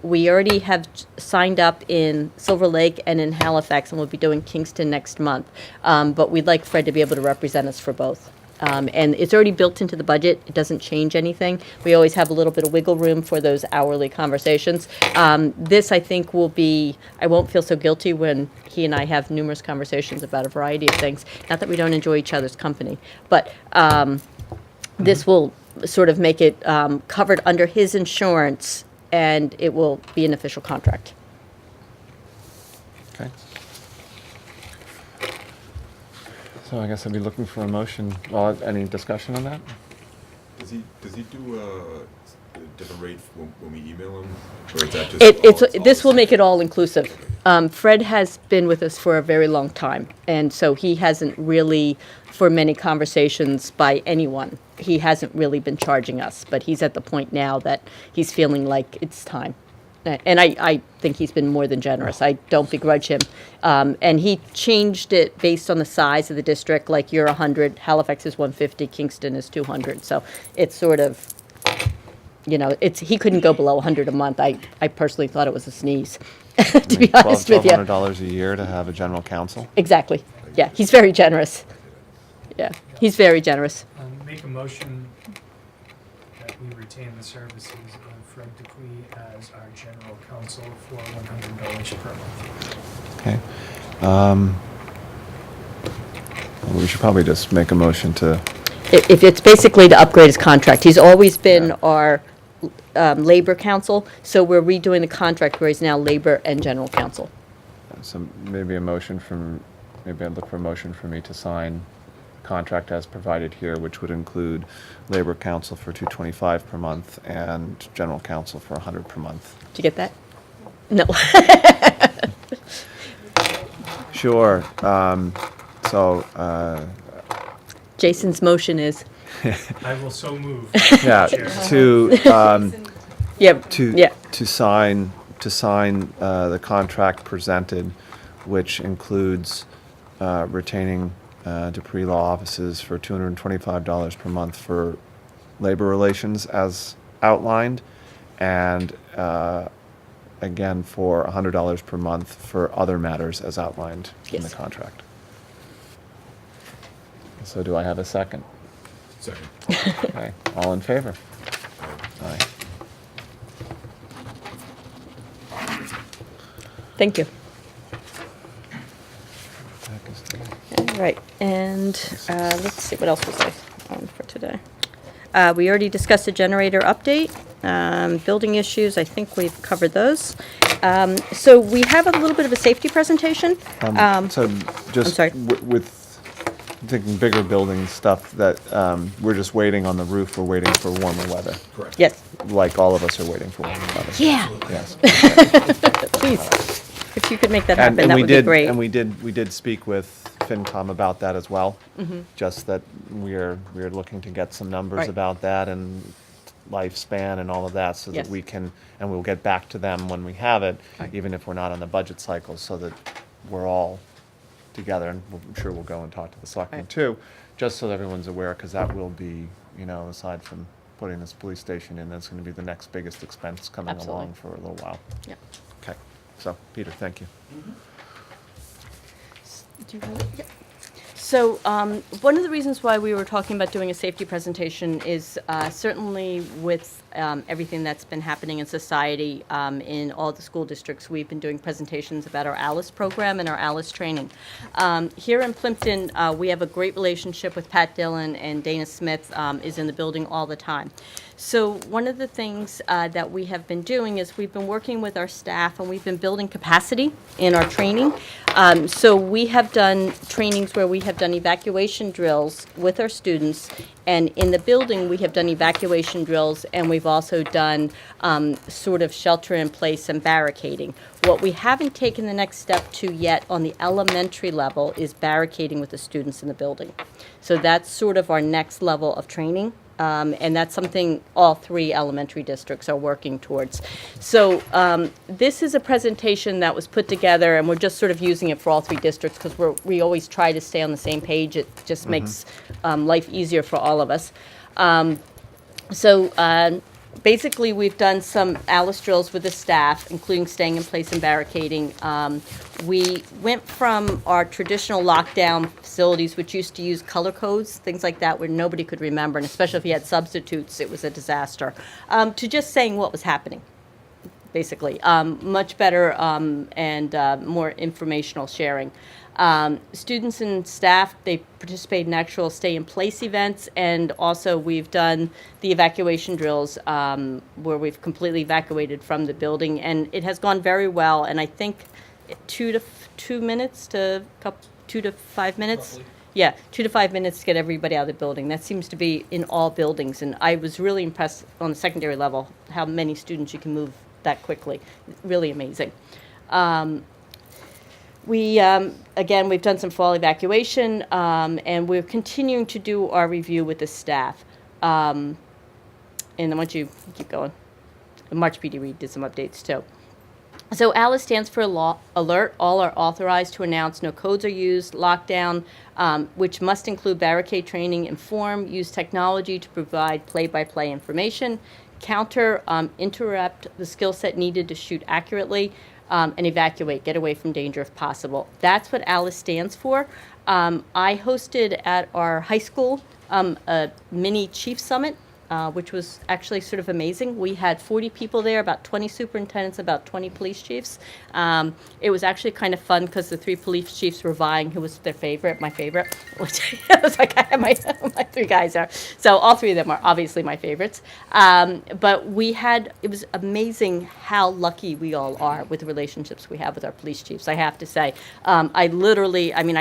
we already have signed up in Silver Lake and in Halifax, and we'll be doing Kingston next month. But we'd like Fred to be able to represent us for both. And it's already built into the budget. It doesn't change anything. We always have a little bit of wiggle room for those hourly conversations. This, I think, will be, I won't feel so guilty when he and I have numerous conversations about a variety of things. Not that we don't enjoy each other's company, but this will sort of make it covered under his insurance, and it will be an official contract. Okay. So I guess I'd be looking for a motion. Well, any discussion on that? Does he do a different rate when we email him? Or is that just This will make it all inclusive. Fred has been with us for a very long time, and so he hasn't really, for many conversations by anyone, he hasn't really been charging us, but he's at the point now that he's feeling like it's time. And I think he's been more than generous. I don't begrudge him. And he changed it based on the size of the district, like you're 100, Halifax is 150, Kingston is 200. So it's sort of, he couldn't go below 100 a month. I personally thought it was a sneeze, to be honest with you. $1,200 a year to have a general counsel? Exactly. Yeah, he's very generous. Yeah, he's very generous. Make a motion that we retain the services of Fred DeQuee as our general counsel for $100 per month. Okay. Well, we should probably just make a motion to, If it's basically to upgrade his contract. He's always been our labor counsel, so we're redoing the contract where he's now labor and general counsel. maybe I'd look for a motion for me to sign contract as provided here, which would include labor counsel for $225 per month and general counsel for $100 per month. Did you get that? No. Sure. Jason's motion is, I will so move. Yeah, Chair. to sign the contract presented, which includes retaining Dupree Law Offices for $225 per month for labor relations as outlined, and again for $100 per month for other matters as outlined in the Yes. contract. So do I have a second? Second. Okay, all in favor? Aye. thank you. That is the- All right, and let's see, what else was I on for today? We already discussed the generator update. Building issues, I think we've covered those. So we have a little bit of a safety presentation. So just sorry. with thinking bigger building stuff that we're just waiting on the roof, we're waiting for warmer weather. Correct. Yes, Like all of us are waiting for warmer weather. yeah, Yes. please, if you could make that happen, that we would be did, great. and we did speak with FinCom about that as well. Just that we're looking to get some numbers Right. about that and lifespan and all of that, so that Yes. we can, and we'll get back to them when we have it, Right. even if we're not on the budget cycle, so that we're all together, and I'm sure we'll go and talk to the selectmen Right. too, just so that everyone's aware, because that will be, aside from putting this police station in, that's gonna be the next biggest expense coming Absolutely. along for a little while. Yeah. Okay, so, Peter, thank you. Do you have it? Yep. So one of the reasons why we were talking about doing a safety presentation is certainly with everything that's been happening in society in all the school districts, we've been doing presentations about our ALICE program and our ALICE training. Here in Plimpton, we have a great relationship with Pat Dillon, and Dana Smith is in the building all the time. So one of the things that we have been doing is we've been working with our staff, and we've been building capacity in our training. So we have done trainings where we have done evacuation drills with our students, and in the building, we have done evacuation drills, and we've also done sort of shelter in place and barricading. What we haven't taken the next step to yet on the elementary level is barricading with the students in the building. So that's sort of our next level of training. And that's something all 3 elementary districts are working towards. So this is a presentation that was put together, and we're just sort of using it for all 3 districts because we always try to stay on the same page. It just makes life easier for all of us. Basically, we've done some ALICE drills with the staff, including staying in place and barricading. We went from our traditional lockdown facilities, which used to use color codes, things like that, where nobody could remember, and especially if you had substitutes, it was a disaster, to just saying what was happening, basically. Much better and more informational sharing. Students and staff, they participate in actual stay-in-place events, and also we've done the evacuation drills where we've completely evacuated from the building, and it has gone very well, and I think 2 to 5 minutes. Roughly. Yeah, 2 to 5 minutes to get everybody out of the building. That seems to be in all buildings, and I was really impressed on the secondary level how many students you can move that quickly. Really amazing. Again, we've done some fall evacuation, and we're continuing to do our review with the staff. And then once you keep going, March PD Reed did some updates too. So ALICE stands for Alert, all are authorized to announce no codes are used, lockdown, which must include barricade training, inform, use technology to provide play-by-play information, counter, interrupt the skill set needed to shoot accurately, and evacuate, get away from danger if possible. That's what ALICE stands for. I hosted at our high school a mini chief summit, which was actually sort of amazing. We had 40 people there, about 20 superintendents, about 20 police chiefs. It was actually kind of fun because the 3 police chiefs were vying who was their favorite, my favorite. Which I was like, I have my 3 guys are. So all 3 of them are obviously my favorites. But it was amazing how lucky we all are with the relationships we have with our police chiefs, I have to say. I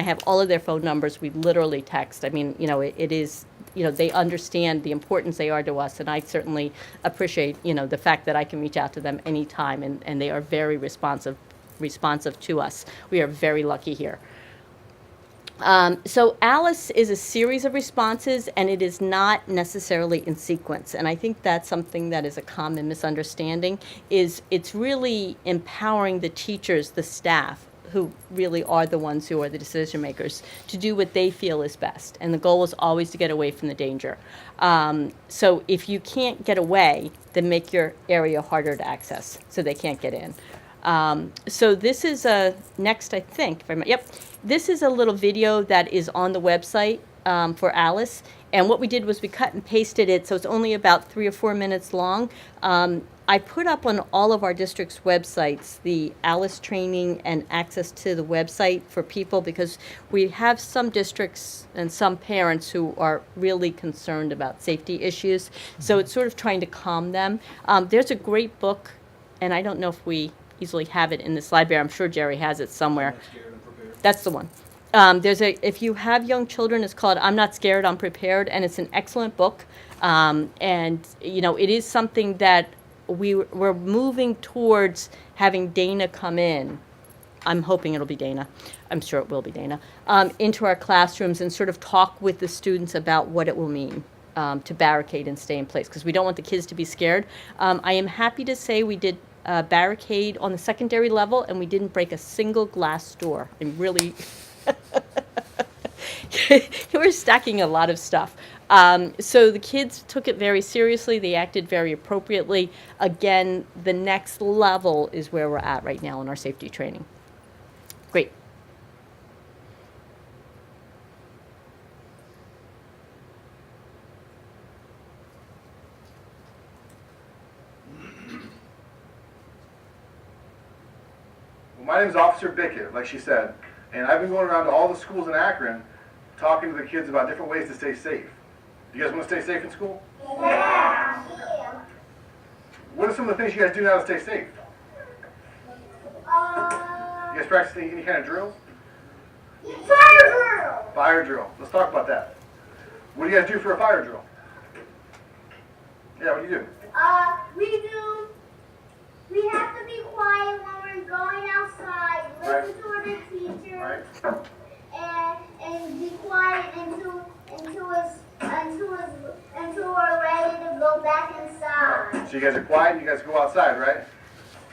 have all of their phone numbers. We literally text. It is, they understand the importance they are to us, and I certainly appreciate, the fact that I can reach out to them anytime, and they are very responsive to us. We are very lucky here. So ALICE is a series of responses, and it is not necessarily in sequence. And I think that's something that is a common misunderstanding, is it's really empowering the teachers, the staff, who really are the ones who are the decision makers, to do what they feel is best. And the goal is always to get away from the danger. So if you can't get away, then make your area harder to access so they can't get in. So this is next, I think. This is a little video that is on the website for ALICE. And what we did was we cut and pasted it, so it's only about 3 or 4 minutes long. I put up on all of our district's websites the ALICE training and access to the website for people, because we have some districts and some parents who are really concerned about safety issues. So it's sort of trying to calm them. There's a great book, and I don't know if we easily have it in this library. I'm sure Jerry has it somewhere. Not scared and prepared. That's the one. If you have young children, it's called I'm Not Scared, I'm Prepared, and it's an excellent book. It is something that we're moving towards having Dana come in. I'm hoping it'll be Dana. I'm sure it will be Dana. Into our classrooms and sort of talk with the students about what it will mean to barricade and stay in place, because we don't want the kids to be scared. I am happy to say we did barricade on the secondary level, and we didn't break a single glass door. And really, we're stacking a lot of stuff. So the kids took it very seriously. They acted very appropriately. Again, the next level is where we're at right now in our safety training. Great. my name is Officer Bickett, like she said, and I've been going around to all the schools in Akron talking to the kids about different ways to stay safe. Do you guys want to stay safe in school? Yeah. What are some of the things you guys do now to stay safe? You guys practice any kind of drills? Fire drill. Fire drill. Let's talk about that. What do you guys do for a fire drill? Yeah, what do you do? We have to be quiet when we're going outside, listen to the teacher, and be quiet until we're ready to go back inside. So you guys are quiet and you guys go outside, right?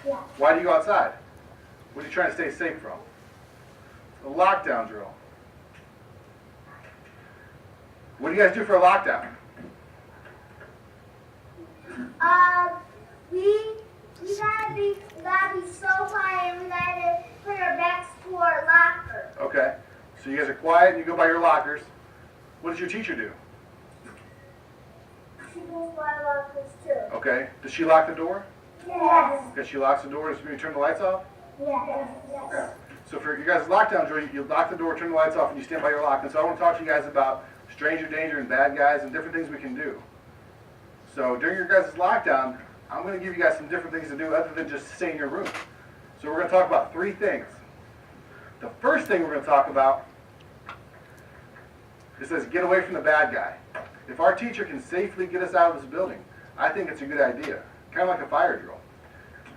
Yeah. Why do you go outside? What are you trying to stay safe from? A lockdown drill. What do you guys do for a lockdown? We gotta be so quiet and we gotta put our backs to our locker. Okay. So you guys are quiet and you go by your lockers. What does your teacher do? She goes by our lockers too. Okay. Does she lock the door? Yes. Okay, she locks the door. Does she turn the lights off? Yes. Okay. So for you guys' lockdown drill, you lock the door, turn the lights off, and you stand by your lock. And so I want to talk to you guys about stranger danger and bad guys and different things we can do. So during your guys' lockdown, I'm going to give you guys some different things to do other than just stay in your room. So we're going to talk about 3 things. The first thing we're going to talk about, it says get away from the bad guy. If our teacher can safely get us out of this building, I think it's a good idea. Kind of like a fire drill.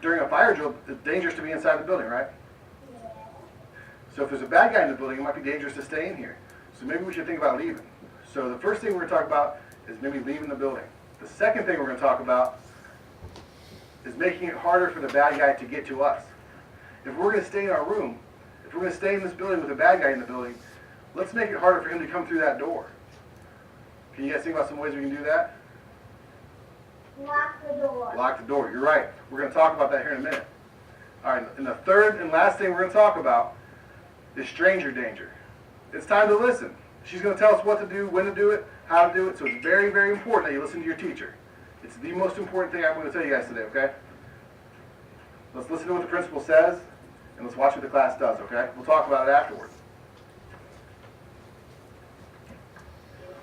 During a fire drill, it's dangerous to be inside the building, right? So if there's a bad guy in the building, it might be dangerous to stay in here. So maybe we should think about leaving. So the first thing we're going to talk about is maybe leaving the building. The second thing we're going to talk about is making it harder for the bad guy to get to us. If we're going to stay in our room, if we're going to stay in this building with a bad guy in the building, let's make it harder for him to come through that door. Can you guys think about some ways we can do that? Lock the door. Lock the door. You're right. We're going to talk about that here in a minute. All right, and the third and last thing we're going to talk about is stranger danger. It's time to listen. She's going to tell us what to do, when to do it, how to do it, so it's very, very important that you listen to your teacher. It's the most important thing I'm going to tell you guys today, okay? Let's listen to what the principal says, and let's watch what the class does, okay? We'll talk about it afterwards.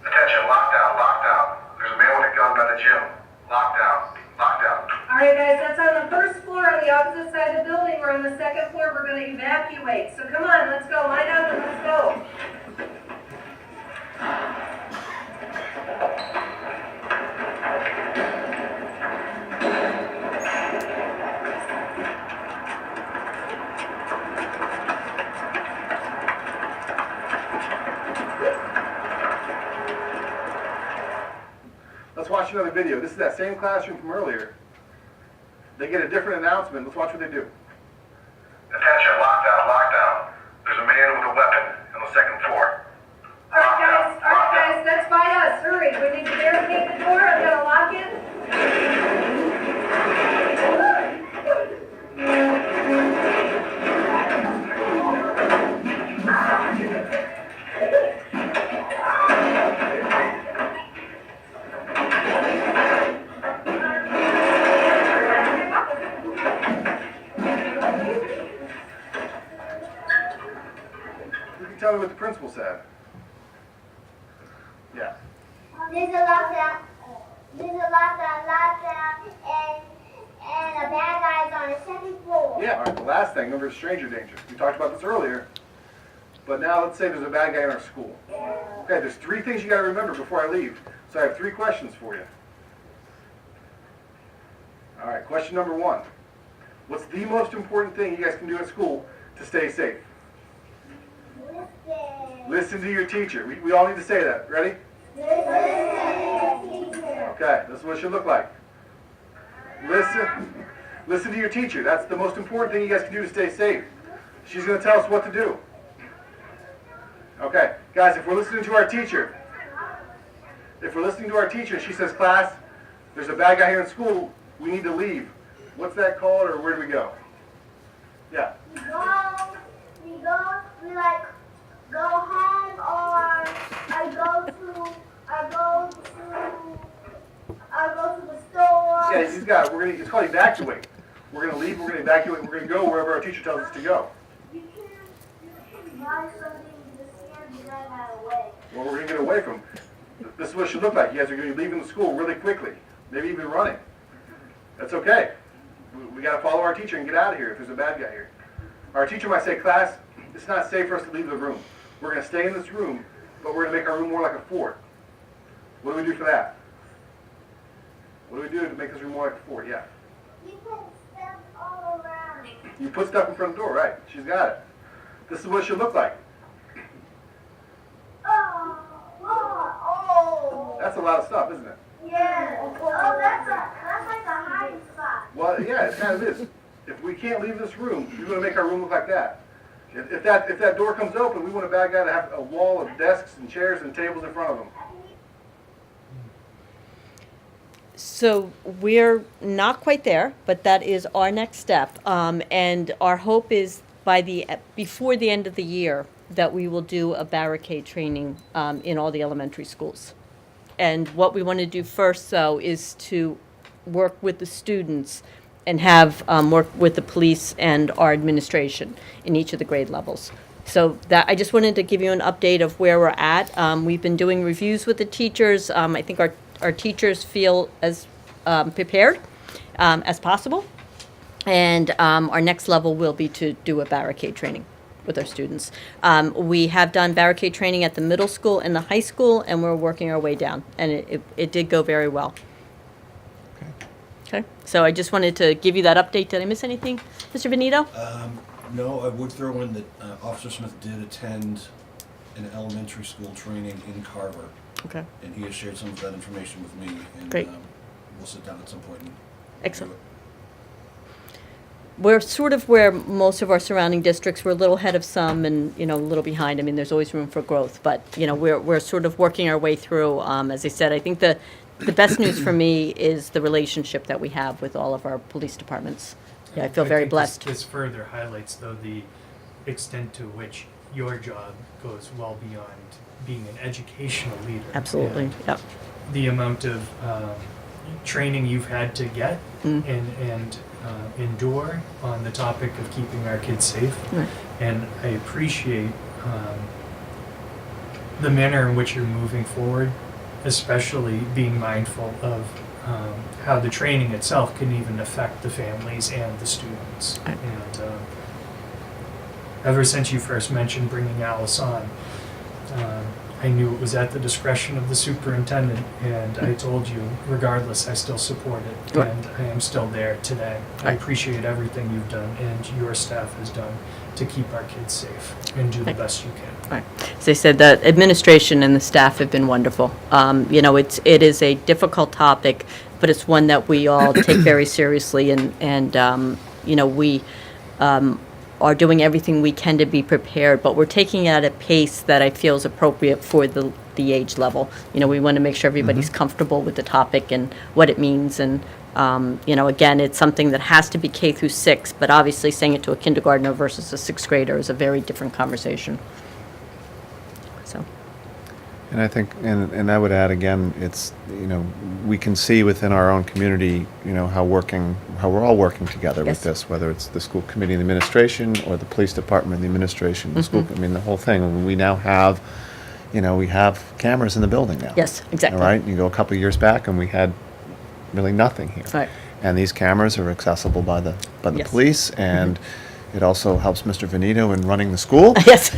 Attention, lockdown, lockdown. There's a man with a gun by the gym. Lockdown, lockdown. All right, guys, that's on the first floor on the opposite side of the building. We're on the second floor. We're going to evacuate. So come on, let's go. Line up and let's go. Let's watch another video. This is that same classroom from earlier. They get a different announcement. Let's watch what they do. Attention, lockdown, lockdown. There's a man with a weapon on the second floor. All right, guys, that's by us. Hurry. We need to barricade the door. I'm going to lock it. You can tell me what the principal said. Yeah. There's a lockdown, and a bad guy's on the second floor. Yeah. All right, the last thing, remember stranger danger. We talked about this earlier, but now let's say there's a bad guy in our school. Okay, there's 3 things you got to remember before I leave. So I have 3 questions for you. All right, question number 1. What's the most important thing you guys can do at school to stay safe? Listen to your teacher. We all need to say that. Ready? Okay, this is what it should look like. Listen to your teacher. That's the most important thing you guys can do to stay safe. She's going to tell us what to do. Okay, guys, if we're listening to our teacher, she says, class, there's a bad guy here in school, we need to leave. What's that called, or where do we go? Yeah. Go home, or I go to the store. Yeah, he's got it. It's called evacuate. We're going to leave, we're going to evacuate, we're going to go wherever our teacher tells us to go. Well, we're gonna get away from. This is what it should look like. You guys are gonna be leaving the school really quickly, maybe even running. That's okay. We gotta follow our teacher and get out of here if there's a bad guy here. Our teacher might say, class, it's not safe for us to leave the room. We're gonna stay in this room, but we're gonna make our room more like a fort. What do we do for that? What do we do to make this room more like a fort? Yeah. You put stuff all around. You put stuff in front of the door, right? She's got it. This is what it should look like. Oh. That's a lot of stuff, isn't it? Yeah. Oh, that's like a hiding spot. Well, yeah, it kind of is. If we can't leave this room, you're going to make our room look like that. If that door comes open, we want a bad guy to have a wall of desks and chairs and tables in front of him. So we're not quite there, but that is our next step. And our hope is before the end of the year that we will do a barricade training in all the elementary schools. And what we want to do first, though, is to work with the students and have work with the police and our administration in each of the grade levels. So that I just wanted to give you an update of where we're at. We've been doing reviews with the teachers. I think our teachers feel as prepared as possible. And our next level will be to do a barricade training with our students. We have done barricade training at the middle school and the high school, and we're working our way down. And it did go very well. Okay. So I just wanted to give you that update. Did I miss anything, Mr. Benito? No, I would throw in that Officer Smith did attend an elementary school training in Carver, Okay. and he has shared some of that information with me. And, Great. We'll sit down at some point and Excellent. review We're sort of where most of our surrounding districts, we're a little ahead of some and, a little behind. I mean, there's always room for growth, but, we're sort of working our way through. As I said, I think the best news for me is the relationship that we have with all of our police departments. Yeah, I feel very think blessed. This further highlights, though, the extent to which your job goes well beyond being an educational leader. Absolutely, And yep. the amount of training you've had to get and endure on the topic of keeping our kids safe. Right. And I appreciate the manner in which you're moving forward, especially being mindful of how the training itself can even affect the families and the students. Right. And ever since you first mentioned bringing Alice on, I knew it was at the discretion of the superintendent, and I told you, regardless, I still support it, Right. and I am still there today. I Right. appreciate everything you've done and your staff has done to keep our kids safe and do the Right. best you can. Right. As I said, the administration and the staff have been wonderful. It is a difficult topic, but it's one that we all take very seriously, and we are doing everything we can to be prepared, but we're taking it at a pace that I feel is appropriate for the age level. We want to make sure everybody's comfortable with the topic and what it means, and again, it's something that has to be K through 6, but obviously saying it to a kindergartner versus a 6th grader is a very different conversation. So, And I think, and I would add again, it's, we can see within our own community, how we're all working together Yes. with this, whether it's the school committee and the administration, or the police department and the administration, the school, the whole thing. And we now have, we have cameras in the building now. Yes, exactly. All right, you go a couple of years back and we had really nothing here. Right. And these cameras are accessible by the Yes. police, and it also helps Mr. Venito in running the school. yes,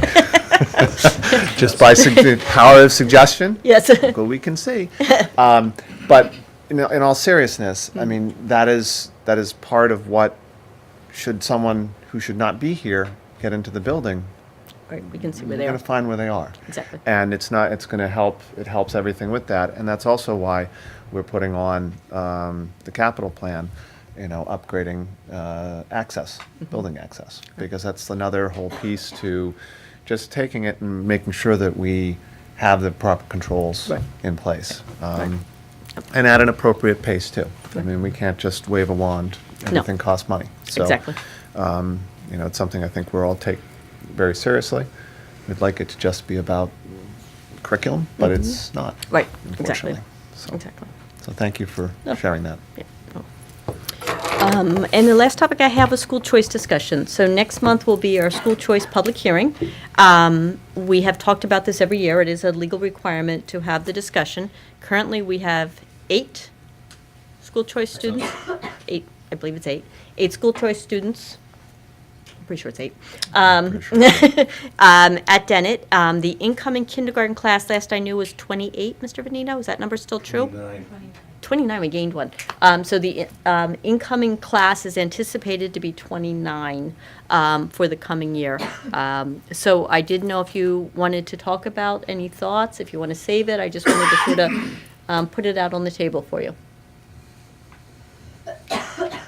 Just by the power of suggestion. yes. Look what we can see. But in all seriousness, I mean, that is part of what, should someone who should not be here get into the building, Right, we can see where we're they going are. to find where they are. Exactly. And it's going to help, it helps everything with that. And that's also why we're putting on the capital plan, upgrading access, building access. Because that's another whole piece to just taking it and making sure that we have the proper controls Right. in place. Right. And at an appropriate pace, too. I mean, we can't just wave a wand. No. Everything costs money. So, Exactly. It's something I think we're all take very seriously. We'd like it to just be about curriculum, but it's not. Right, exactly. Unfortunately. So, Exactly. so thank you for No. sharing that. Yeah. And the last topic I have was school choice discussion. So next month will be our school choice public hearing. We have talked about this every year. It is a legal requirement to have the discussion. Currently, we have 8 school choice students. 8, I believe it's 8. 8 school choice students. I'm pretty sure it's 8. At Dennett. The incoming kindergarten class, last I knew, was 28, Mr. Venito. Is that number still true? 29. 29, we gained one. So the incoming class is anticipated to be 29 for the coming year. So I didn't know if you wanted to talk about any thoughts, if you want to save it. I just wanted to sort of put it out on the table for you.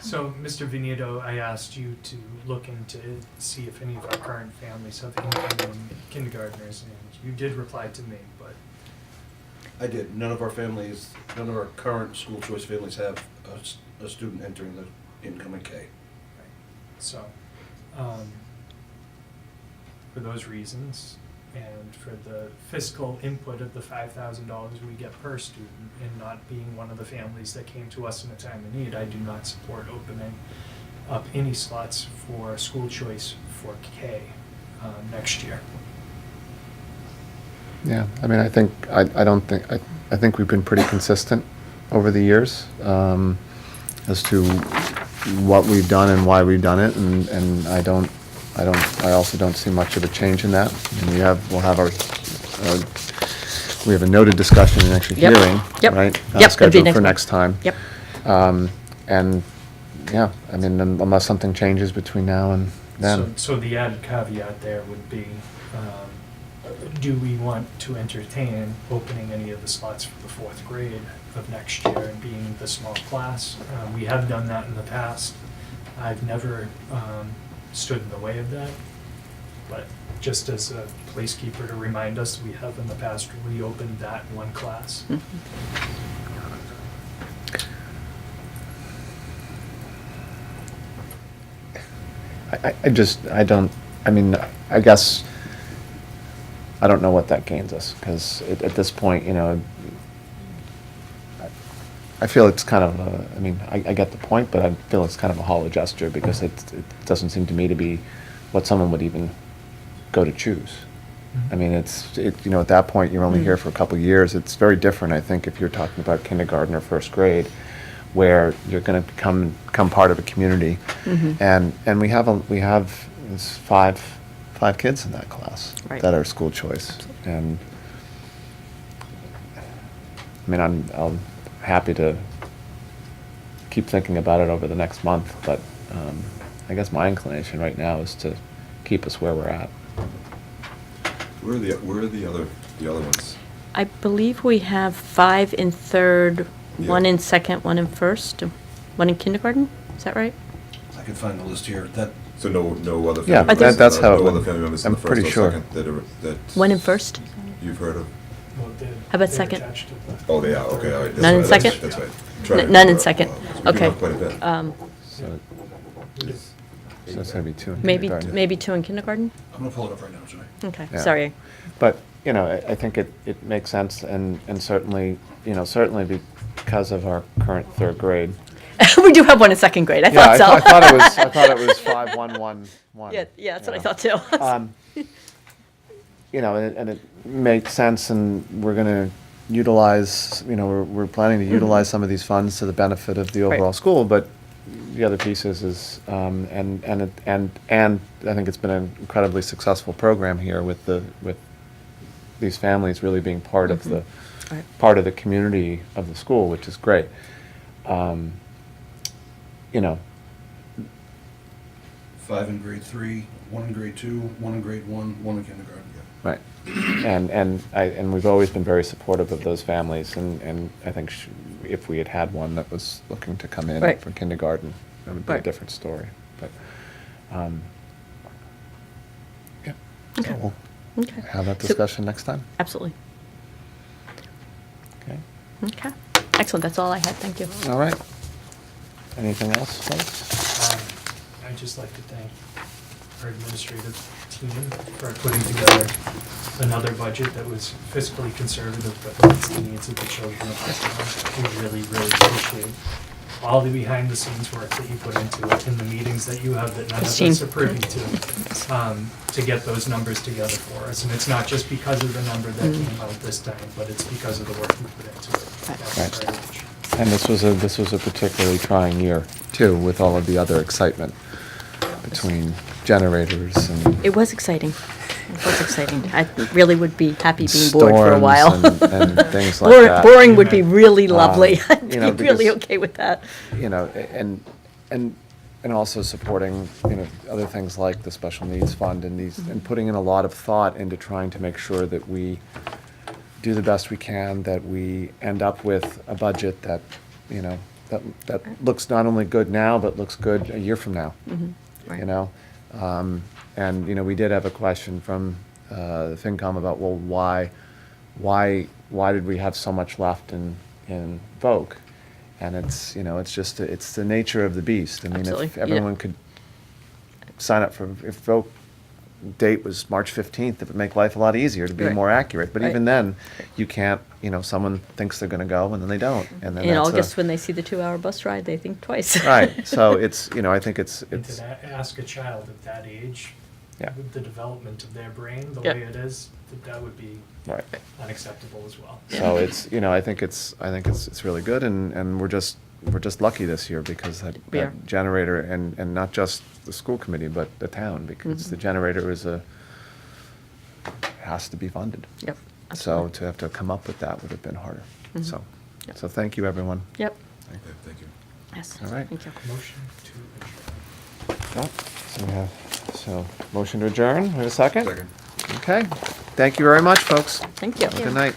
So, Mr. Veneto, I asked you to look into see if any of our current families have incoming kindergartners, and you did reply to me, but I did. None of our current school choice families have a student entering the incoming K. so, for those reasons, and for the fiscal input of the $5,000 we get per student, and not being one of the families that came to us in a time of need, I do not support opening up any slots for school choice for K next year. Yeah, I mean, I think, I think we've been pretty consistent over the years as to what we've done and why we've done it, and I also don't see much of a change in that. And we'll have we have a noted discussion and actually Yep. hearing, Yep. right? Yep, it'll be Scheduled next for month. next time. Yep. And, yeah, I mean, unless something changes between now and then. So the added caveat there would be, do we want to entertain opening any of the slots for the 4th grade of next year and being the small class? We have done that in the past. I've never stood in the way of that, but just as a placekeeper to remind us, we have in the past reopened that one class. I guess, I don't know what that gains us, because at this point, I feel it's kind of I get the point, but I feel it's kind of a hollow gesture, because it doesn't seem to me to be what someone would even go to choose. I mean, at that point, you're only here for a couple of years. It's very different, I think, if you're talking about kindergarten or 1st grade, where you're going to become part of a community. And we have this 5 kids in that class Right. that are school choice. And I mean, I'm happy to keep thinking about it over the next month, but I guess my inclination right now is to keep us where we're at. Where are the other ones? I believe we have 5 in 3rd, 1 in 2nd, 1 in 1st, 1 in kindergarten. Is that right? I can find the list here. So no other Yeah, family members? that's how it No would- other family members in I'm the first pretty or sure. second that 1 in 1st? you've heard of? Well, How about they're second? attached to the- Oh, they are, okay, all right. None in That's right, second? That's right. Trying to None in remember. second. We do Okay. have quite a bit. So that's going to be 2 in Maybe kindergarten. 2 in kindergarten? I'm gonna pull it up right now, sorry. Okay, Yeah. sorry. But, I think it makes sense, and certainly, certainly because of our current 3rd grade. We do have 1 in 2nd grade. I Yeah, thought so. I thought it was 5, 1, 1, 1. Yeah, that's what I thought too. And it makes sense, and we're going to utilize, we're planning to utilize some of these funds to the benefit of the Right. overall school, but the other piece is, and I think it's been an incredibly successful program here with these families really being part of the, Right. part of the community of the school, which is great. 5 in grade 3, 1 in grade 2, 1 in grade 1, 1 in kindergarten. Right. And we've always been very supportive of those families, and I think if we had one that was looking to come in Right. for kindergarten, that would be a Right. different story. But, yeah. Okay. So we'll Okay. have that So- discussion next time. Absolutely. Okay. Okay. Excellent. That's all I had. Thank you. All right. Anything else, folks? I'd just like to thank our administrative team for putting together another budget that was fiscally conservative but meets the needs of the children of this town. We really, really appreciate all the behind-the-scenes work that you put into it, and the meetings that you have that none of Christine. us are privy to get those numbers together for us. And it's not just because of the number that came out this time, but it's because of the work you put into it. Thank you Right. very much. And this was a particularly trying year, too, with all of the other excitement between generators and It was exciting. It was exciting. I really would be happy being bored for a while. storms and things like Boring, that. boring would be really lovely. I'd you know, be really because- okay with that. You know, and also supporting, you know, other things like the special needs fund and these, and putting in a lot of thought into trying to make sure that we do the best we can, that we end up with a budget that, you know, that looks not only good now, but looks good a year from now. Right. You know? And, you know, we did have a question from the FinCom about, well, why did we have so much left in Voc? And it's, you know, it's just, it's the nature of the beast. I mean, Absolutely. if Yeah. everyone could sign up for, if Voc date was March 15th, it would make life a lot easier to be Right. more accurate. But Right. even then, you can't, you know, someone thinks they're going to go and then they don't. And then In that's a- August, when they see the 2-hour bus ride, they think twice. Right, so it's, you know, I think it's, And to ask a child at that age, Yeah. with the development of their brain, the Yep. way it is, that would be right. unacceptable as well. So it's, you know, I think it's really good, and we're just lucky this year because We are. that generator, and not just the school committee, but the town, because the generator has to be funded. Yep. So absolutely. to have to come up with that would have been harder. So, Yep. so thank you, everyone. Yep, Okay, thank you. yes. All right. Thank you. Motion to adjourn. Yep. So we have, motion to adjourn, we have a second? Second. Okay, thank you very much, folks. Thank you. Have a good night.